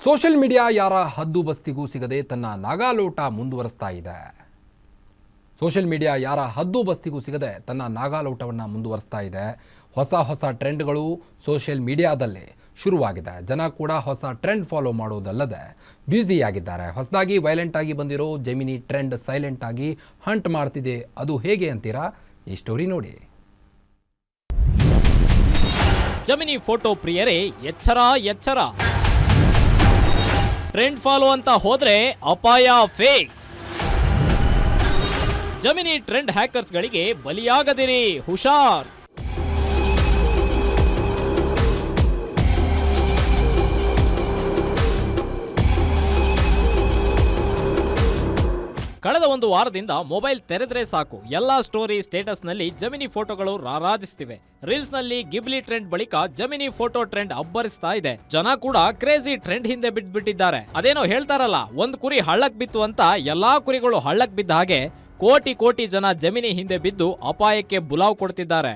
Social media ಯಾರ ಹದ್ದುಬಸ್ತಿಗೂ ಸಿಗದೆ ತನ್ನ ನಾಗಾಲೋಟ ಮುಂದುವರಿಸ್ತಾ ಇದೆ. ಸೋಷಿಯಲ್ ಮೀಡಿಯಾ ಯಾರ ಹದ್ದುಬಸ್ತಿಗೂ ಸಿಗದೆ ತನ್ನ ನಾಗಾಲೋಟವನ್ನು ಮುಂದುವರಿಸ್ತಾ ಇದೆ. ಹೊಸ ಟ್ರೆಂಡ್ಗಳು ಸೋಷಿಯಲ್ ಮೀಡಿಯಾದಲ್ಲೇ ಶುರುವಾಗಿದೆ. ಜನ ಕೂಡ ಹೊಸ ಟ್ರೆಂಡ್ ಫಾಲೋ ಮಾಡೋದಲ್ಲದೆ ಬ್ಯುಸಿಯಾಗಿದ್ದಾರೆ. ಹೊಸದಾಗಿ ವೈಲೆಂಟ್ ಆಗಿ ಬಂದಿರೋ ಜೆಮಿನಿ ಟ್ರೆಂಡ್ ಸೈಲೆಂಟ್ ಆಗಿ ಹಂಟ್ ಮಾಡ್ತಿದೆ. ಅದು ಹೇಗೆ ಅಂತೀರಾ? ಈ ಸ್ಟೋರಿ ನೋಡಿ. ಜೆಮಿನಿ ಫೋಟೋ ಪ್ರಿಯರೇ ಎಚ್ಚರ. ಟ್ರೆಂಡ್ ಫಾಲೋ ಅಂತ ಹೋದ್ರೆ ಅಪಾಯ ಫೇಕ್ಸ್. ಜೆಮಿನಿ ಟ್ರೆಂಡ್ ಹ್ಯಾಕರ್ಸ್ಗಳಿಗೆ ಬಲಿಯಾಗದಿರಿ, ಹುಷಾರ್. ಕಳೆದ ಒಂದು ವಾರದಿಂದ ಮೊಬೈಲ್ ತೆರೆದ್ರೆ ಸಾಕು, ಎಲ್ಲಾ ಸ್ಟೋರಿ ಸ್ಟೇಟಸ್ನಲ್ಲಿ ಜೆಮಿನಿ ಫೋಟೋಗಳು ರಾರಾಜಿಸ್ತಿವೆ. ರೀಲ್ಸ್ನಲ್ಲಿ ಗಿಬ್ಲಿ ಟ್ರೆಂಡ್ ಬಳಿಕ ಜೆಮಿನಿ ಫೋಟೋ ಟ್ರೆಂಡ್ ಅಬ್ಬರಿಸ್ತಾ ಇದೆ. ಜನ ಕೂಡ ಕ್ರೇಜಿ ಟ್ರೆಂಡ್ ಹಿಂದೆ ಬಿಟ್ಬಿಟ್ಟಿದ್ದಾರೆ. ಅದೇನೋ ಹೇಳ್ತಾರಲ್ಲ, ಒಂದ್ ಕುರಿ ಹಳ್ಳಕ್ ಬಿತ್ತು ಅಂತ ಎಲ್ಲಾ ಕುರಿಗಳು ಹಳ್ಳಕ್ ಬಿದ್ದ ಹಾಗೆ ಕೋಟಿ ಜನ ಜೆಮಿನಿ ಹಿಂದೆ ಬಿದ್ದು ಅಪಾಯಕ್ಕೆ ಬುಲಾವ್ ಕೊಡ್ತಿದ್ದಾರೆ.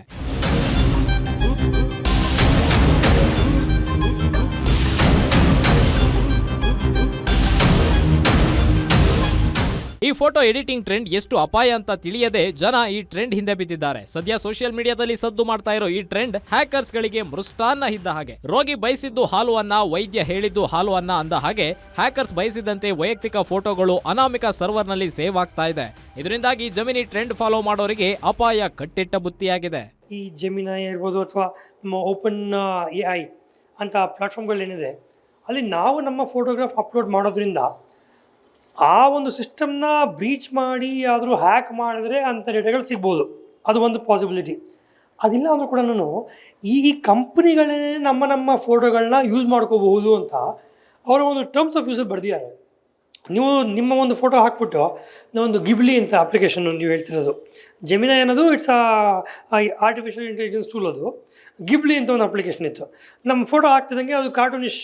ಈ ಫೋಟೋ ಎಡಿಟಿಂಗ್ ಟ್ರೆಂಡ್ ಎಷ್ಟು ಅಪಾಯ ಅಂತ ತಿಳಿಯದೆ ಜನ ಈ ಟ್ರೆಂಡ್ ಹಿಂದೆ ಬಿದ್ದಿದ್ದಾರೆ. ಸದ್ಯ ಸೋಷಿಯಲ್ ಮೀಡಿಯಾದಲ್ಲಿ ಸದ್ದು ಮಾಡ್ತಾ ಇರೋ ಈ ಟ್ರೆಂಡ್ ಹ್ಯಾಕರ್ಸ್ ಗಳಿಗೆ ಮೃಷ್ಟಾನ್ನ ಇದ್ದ ಹಾಗೆ. ರೋಗಿ ಬಯಸಿದ್ದು ಹಾಲು ಅನ್ನ, ವೈದ್ಯ ಹೇಳಿದ್ದು ಹಾಲು ಅನ್ನ ಅಂದ ಹಾಗೆ ಹ್ಯಾಕರ್ಸ್ ಬಯಸಿದಂತೆ ವೈಯಕ್ತಿಕ ಫೋಟೋಗಳು ಅನಾಮಿಕ ಸರ್ವರ್ ನಲ್ಲಿ ಸೇವ್ ಆಗ್ತಾ ಇದೆ. ಇದರಿಂದಾಗಿ ಜೆಮಿನಿ ಟ್ರೆಂಡ್ ಫಾಲೋ ಮಾಡೋರಿಗೆ ಅಪಾಯ ಕಟ್ಟಿಟ್ಟ ಬುತ್ತಿಯಾಗಿದೆ. ಈ ಜೆಮಿನಿ ಇರ್ಬೋದು ಅಥವಾ ನಮ್ಮ ಓಪನ್ AI ಅಂತ ಪ್ಲಾಟ್ಫಾರ್ಮ್ಗಳೇನಿದೆ, ಅಲ್ಲಿ ನಾವು ನಮ್ಮ ಫೋಟೋಗ್ರಾಫ್ ಅಪ್ಲೋಡ್ ಮಾಡೋದ್ರಿಂದ ಆ ಒಂದು ಸಿಸ್ಟಮ್ನ ಬ್ರೀಚ್ ಮಾಡಿ ಆದರೂ ಹ್ಯಾಕ್ ಮಾಡಿದ್ರೆ ಅಂಥ ಡೇಟಾಗಳು ಸಿಗ್ಬೋದು. ಅದು ಒಂದು ಪಾಸಿಬಿಲಿಟಿ. ಅದಿಲ್ಲ ಅಂದರೂ ಕೂಡ ಈ ಕಂಪ್ನಿಗಳೇ ನಮ್ಮ ಫೋಟೋಗಳನ್ನ ಯೂಸ್ ಮಾಡ್ಕೋಬಹುದು ಅಂತ ಅವರ ಒಂದು ಟರ್ಮ್ಸ್ ಆಫ್ ಯೂಸಲ್ಲಿ ಬರೆದಿದ್ದಾರೆ. ನೀವು ನಿಮ್ಮ ಒಂದು ಫೋಟೋ ಹಾಕ್ಬಿಟ್ಟು ನಾವೊಂದು ಗಿಬ್ಲಿ ಅಂತ ಅಪ್ಲಿಕೇಶನ್ ನೀವು ಹೇಳ್ತಿರೋದು, ಜೆಮಿನಿ ಅನ್ನೋದು ಇಟ್ಸ್ ಆರ್ಟಿಫಿಷಿಯಲ್ ಇಂಟೆಲಿಜೆನ್ಸ್ ಟೂಲ್. ಅದು ಗಿಬ್ಲಿ ಅಂತ ಒಂದು ಅಪ್ಲಿಕೇಶನ್ ಇತ್ತು. ನಮ್ಮ ಫೋಟೋ ಹಾಕ್ತಿದ್ದಂಗೆ ಅದು ಕಾರ್ಟೂನಿಶ್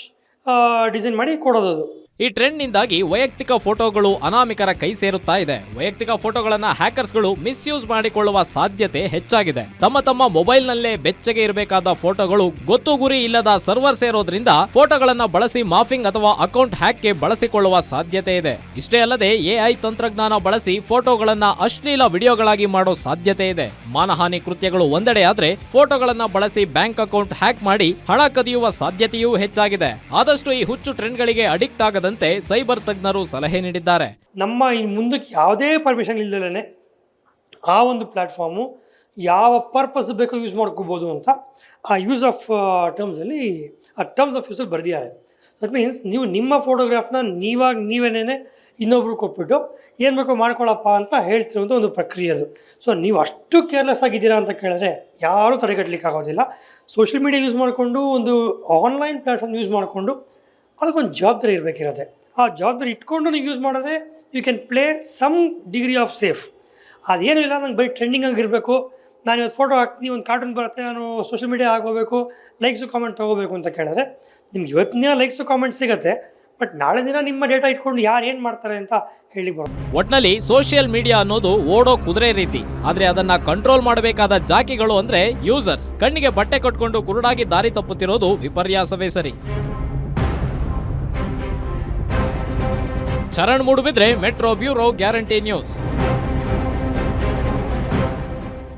ಡಿಸೈನ್ ಮಾಡಿ ಕೊಡೋದು. ಅದು ಈ ಟ್ರೆಂಡ್ ನಿಂದಾಗಿ ವೈಯಕ್ತಿಕ ಫೋಟೋಗಳು ಅನಾಮಿಕರ ಕೈ ಸೇರುತ್ತಾ ಇದೆ. ವೈಯಕ್ತಿಕ ಫೋಟೋಗಳನ್ನ ಹ್ಯಾಕರ್ಸ್ಗಳು ಮಿಸ್ಯೂಸ್ ಮಾಡಿಕೊಳ್ಳುವ ಸಾಧ್ಯತೆ ಹೆಚ್ಚಾಗಿದೆ. ತಮ್ಮ ಮೊಬೈಲ್ ನಲ್ಲೇ ಬೆಚ್ಚಗೆ ಇರಬೇಕಾದ ಫೋಟೋಗಳು ಗೊತ್ತು ಗುರಿ ಇಲ್ಲದ ಸರ್ವರ್ ಸೇರೋದ್ರಿಂದ ಫೋಟೋಗಳನ್ನ ಬಳಸಿ ಮಾಫಿಂಗ್ ಅಥವಾ ಅಕೌಂಟ್ ಹ್ಯಾಕ್ಗೆ ಬಳಸಿಕೊಳ್ಳುವ ಸಾಧ್ಯತೆ ಇದೆ. ಇಷ್ಟೇ ಅಲ್ಲದೆ AI ತಂತ್ರಜ್ಞಾನ ಬಳಸಿ ಫೋಟೋಗಳನ್ನ ಅಶ್ಲೀಲ ವಿಡಿಯೋಗಳಾಗಿ ಮಾಡೋ ಸಾಧ್ಯತೆ ಇದೆ. ಮಾನಹಾನಿ ಕೃತ್ಯಗಳು ಒಂದೆಡೆಯಾದ್ರೆ ಫೋಟೋಗಳನ್ನ ಬಳಸಿ ಬ್ಯಾಂಕ್ ಅಕೌಂಟ್ ಹ್ಯಾಕ್ ಮಾಡಿ ಹಣ ಕದಿಯುವ ಸಾಧ್ಯತೆಯೂ ಹೆಚ್ಚಾಗಿದೆ. ಆದಷ್ಟು ಈ ಹುಚ್ಚು ಟ್ರೆಂಡ್ಗಳಿಗೆ ಅಡಿಕ್ಟ್ ಆಗದ ಸೈಬರ್ ತಜ್ಞರು ಸಲಹೆ ನೀಡಿದ್ದಾರೆ. ನಮ್ಮ ಮುಂದಕ್ಕೆ ಯಾವುದೇ ಪರ್ಮಿಷನ್ ಇಲ್ದಲೇ ಆ ಒಂದು ಪ್ಲಾಟ್ಫಾರ್ಮು ಯಾವ ಪರ್ಪಸ್ ಬೇಕೋ ಯೂಸ್ ಮಾಡ್ಕೋಬೋದು ಅಂತ ಆ ಯೂಸ್ ಆಫ್ ಟರ್ಮ್ಸಲ್ಲಿ ಟರ್ಮ್ಸ್ ಆಫ್ ಯೂಸಲ್ಲಿ ಬರೆದಿದ್ದಾರೆ. ದಟ್ ಮೀನ್ಸ್ ನೀವು ನಿಮ್ಮ ಫೋಟೋಗ್ರಾಫ್ನ ನೀವೇನೇ ಇನ್ನೊಬ್ರು ಕೊಟ್ಬಿಟ್ಟು ಏನು ಬೇಕೋ ಮಾಡ್ಕೊಳ್ಳಪ್ಪ ಅಂತ ಹೇಳ್ತಿರುವಂಥ ಒಂದು ಪ್ರಕ್ರಿಯೆ ಅದು. ಸೊ ನೀವು ಅಷ್ಟು ಕೇರ್ಲೆಸ್ ಆಗಿದ್ದೀರಾ ಅಂತ ಕೇಳಿದ್ರೆ ಯಾರೂ ತಡೆಗಟ್ಟಲಿಕ್ಕೆ ಆಗೋದಿಲ್ಲ. ಸೋಷಿಯಲ್ ಮೀಡಿಯಾ ಯೂಸ್ ಮಾಡಿಕೊಂಡು ಒಂದು ಆನ್ಲೈನ್ ಪ್ಲ್ಯಾಟ್ಫಾರ್ಮ್ ಯೂಸ್ ಮಾಡಿಕೊಂಡು ಅದಕ್ಕೊಂದು ಜವಾಬ್ದಾರಿ ಇರಬೇಕಿರುತ್ತೆ. ಆ ಜವಾಬ್ದಾರಿ ಇಟ್ಕೊಂಡು ನೀವು ಯೂಸ್ ಮಾಡಿದ್ರೆ you can play some degree of safe. ಅದೇನೂ ಇಲ್ಲ, ನಂಗೆ ಬರೀ ಟ್ರೆಂಡಿಂಗ್ ಆಗಿರಬೇಕು, ನಾನು ಇವತ್ತು ಫೋಟೋ ಹಾಕ್ತೀನಿ, ಒಂದು ಕಾರ್ಟೂನ್ ಬರುತ್ತೆ, ನಾನು ಸೋಷಿಯಲ್ ಮೀಡಿಯಾ ಆಗೋಬೇಕು, ಲೈಕ್ಸು ಕಾಮೆಂಟ್ ತೊಗೋಬೇಕು ಅಂತ ಕೇಳಿದ್ರೆ ನಿಮ್ಗೆ ಇವತ್ತಿನ ಲೈಕ್ಸು ಕಾಮೆಂಟ್ ಸಿಗುತ್ತೆ, ಬಟ್ ನಾಳೆ ದಿನ ನಿಮ್ಮ ಡೇಟಾ ಇಟ್ಕೊಂಡು ಯಾರು ಏನು ಮಾಡ್ತಾರೆ ಅಂತ ಹೇಳಿ ಬರೋದು. ಒಟ್ನಲ್ಲಿ ಸೋಷಿಯಲ್ ಮೀಡಿಯಾ ಅನ್ನೋದು ಓಡೋ ಕುದುರೆ ರೀತಿ. ಆದ್ರೆ ಅದನ್ನ ಕಂಟ್ರೋಲ್ ಮಾಡಬೇಕಾದ ಜಾಕಿಗಳು ಅಂದ್ರೆ ಯೂಸರ್ಸ್. ಕಣ್ಣಿಗೆ ಬಟ್ಟೆ ಕಟ್ಕೊಂಡು ಕುರುಡಾಗಿ ದಾರಿ ತಪ್ಪುತ್ತಿರೋದು ವಿಪರ್ಯಾಸವೇ ಸರಿ. Charan Moodbidri, metro bureau, guarantee news.